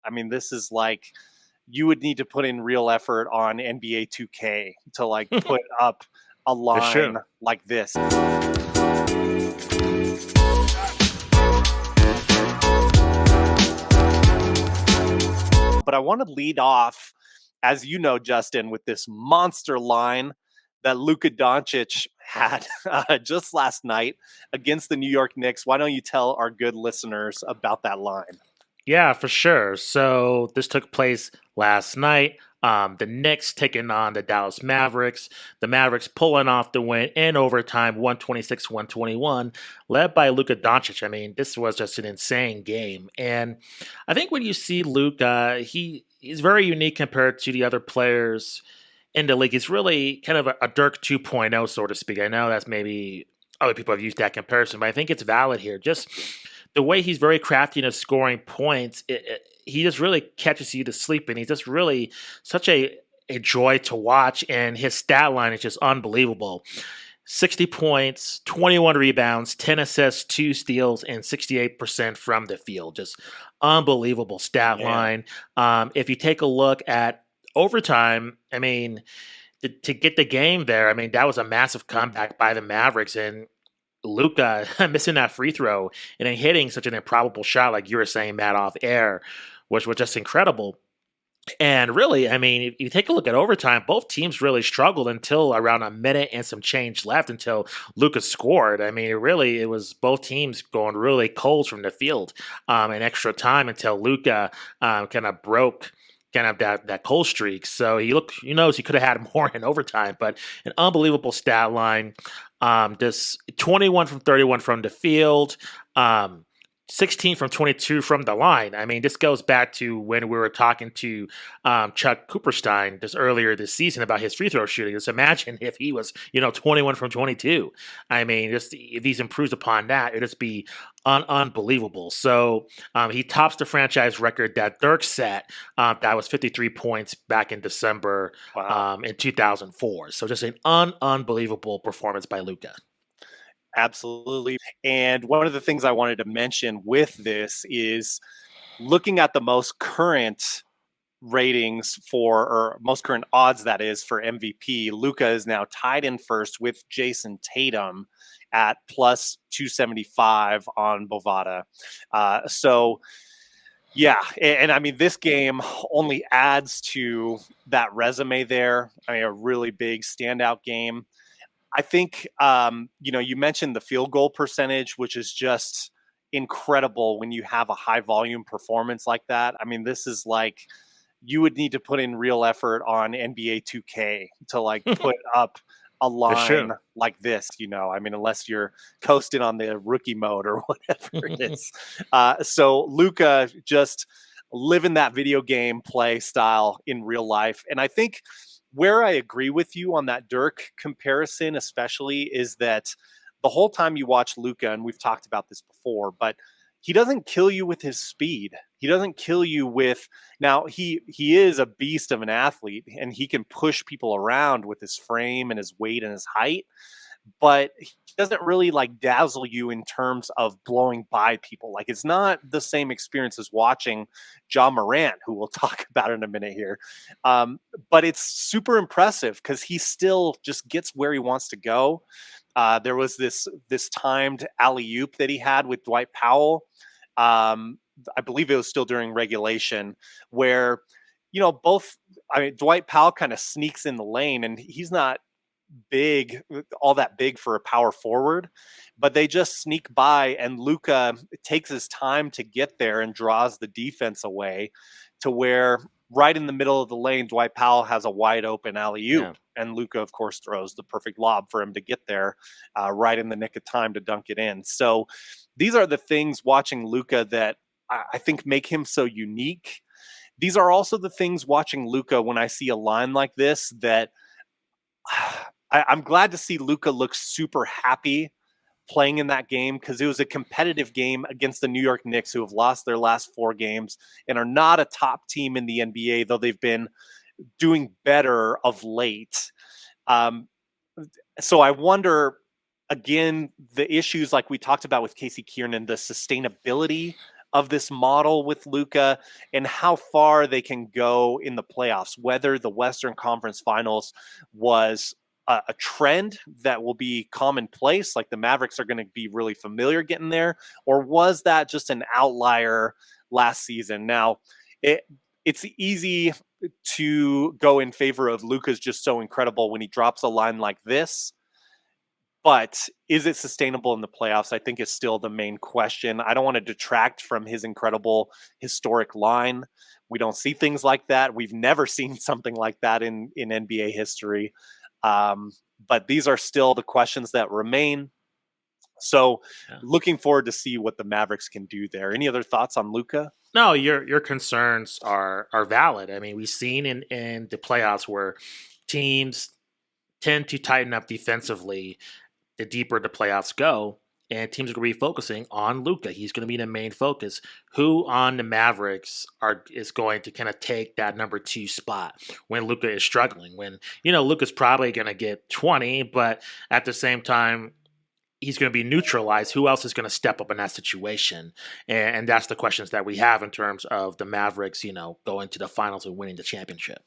I mean, this is like you would need to put in real effort on NBA 2K to like put up a For line sure. like this. But I want to lead off, as you know, Justin, with this monster line that Luka Doncic had just last night against the New York Knicks. Why don't you tell our good listeners about that line? Yeah, for sure. So this took place last night. The Knicks taking on the Dallas Mavericks. The Mavericks pulling off the win in overtime, 126-121, led by Luka Doncic. I mean, this was just an insane game. And I think when you see Luka, he's very unique compared to the other players in the league. He's really kind of a Dirk 2.0, so to speak. I know that's maybe other people have used that comparison, but I think it's valid here. Just the way he's very crafty in his scoring points, he just really catches you to sleep, and he's just really such a joy to watch. And his stat line is just unbelievable. 60 points, 21 rebounds, 10 assists, 2 steals, and 68% from the field. Just unbelievable stat line. If you take a look at overtime, I mean, to get the game there, I mean, that was a massive comeback by the Mavericks. And Luka missing that free throw and then hitting such an improbable shot, like you were saying, Matt, off air, which was just incredible. And really, I mean, if you take a look at overtime, both teams really struggled until around a minute and some change left until Luka scored. I mean, it was both teams going really cold from the field in extra time until Luka kind of broke kind of that cold streak. So he could have had more in overtime, but an unbelievable stat line. This 21 from 31 from the field. 16 from 22 from the line. I mean, this goes back to when we were talking to Chuck Cooperstein just earlier this season about his free throw shooting. Just imagine if he was, 21 from 22. I mean, just if he's improves upon that, it'd just be unbelievable. So he tops the franchise record that Dirk set. That was 53 points back in December in 2004. So just an unbelievable performance by Luka. Absolutely. And one of the things I wanted to mention with this is looking at the most current ratings or most current odds, that is, for MVP. Luka is now tied in first with Jason Tatum at plus 275 on Bovada. Yeah, and I mean, this game only adds to that resume there. I mean, a really big standout game. I think, you mentioned the field goal percentage, which is just incredible when you have a high volume performance like that. I mean, this is like you would need to put in real effort on NBA 2K to like put up a line like this, I mean, unless you're coasting on the rookie mode or whatever it is. So Luka just living that video game play style in real life. And I think where I agree with you on that Dirk comparison, especially, is that the whole time you watch Luka, and we've talked about this before, but he doesn't kill you with his speed. He doesn't kill you with, now he is a beast of an athlete and he can push people around with his frame and his weight and his height, but he doesn't really like dazzle you in terms of blowing by people. Like, it's not the same experience as watching Ja Morant, who we'll talk about in a minute here. But it's super impressive because he still just gets where he wants to go. There was this timed alley-oop that he had with Dwight Powell. I believe it was still during regulation where, Dwight Powell kind of sneaks in the lane and he's not all that big for a power forward, but they just sneak by and Luka takes his time to get there and draws the defense away to where right in the middle of the lane, Dwight Powell has a wide open alley-oop and Luka, of course, throws the perfect lob for him to get there right in the nick of time to dunk it in. So these are the things watching Luka that I think make him so unique. These are also the things watching Luka when I see a line like this that I'm glad to see Luka look super happy playing in that game because it was a competitive game against the New York Knicks, who have lost their last 4 games and are not a top team in the NBA, though they've been doing better of late. So I wonder, again, the issues like we talked about with Casey Kiernan, the sustainability of this model with Luka and how far they can go in the playoffs, whether the Western Conference Finals was a trend that will be commonplace, like the Mavericks are going to be really familiar getting there, or was that just an outlier last season? Now, it it's easy to go in favor of Luka's just so incredible when he drops a line like this. But is it sustainable in the playoffs? I think is still the main question. I don't want to detract from his incredible historic line. We don't see things like that. We've never seen something like that in NBA history. Um, but these are still the questions that remain. So, Yeah. looking forward to see what the Mavericks can do there. Any other thoughts on Luka? No, your concerns are valid. I mean, we've seen in the playoffs where teams tend to tighten up defensively the deeper the playoffs go, and teams are going to be focusing on Luka. He's going to be the main focus. Who on the Mavericks is going to kind of take that number 2 spot when Luka is struggling? When Luka's probably going to get 20, but at the same time, he's going to be neutralized. Who else is going to step up in that situation? And that's the questions that we have in terms of the Mavericks, going to the finals and winning the championship.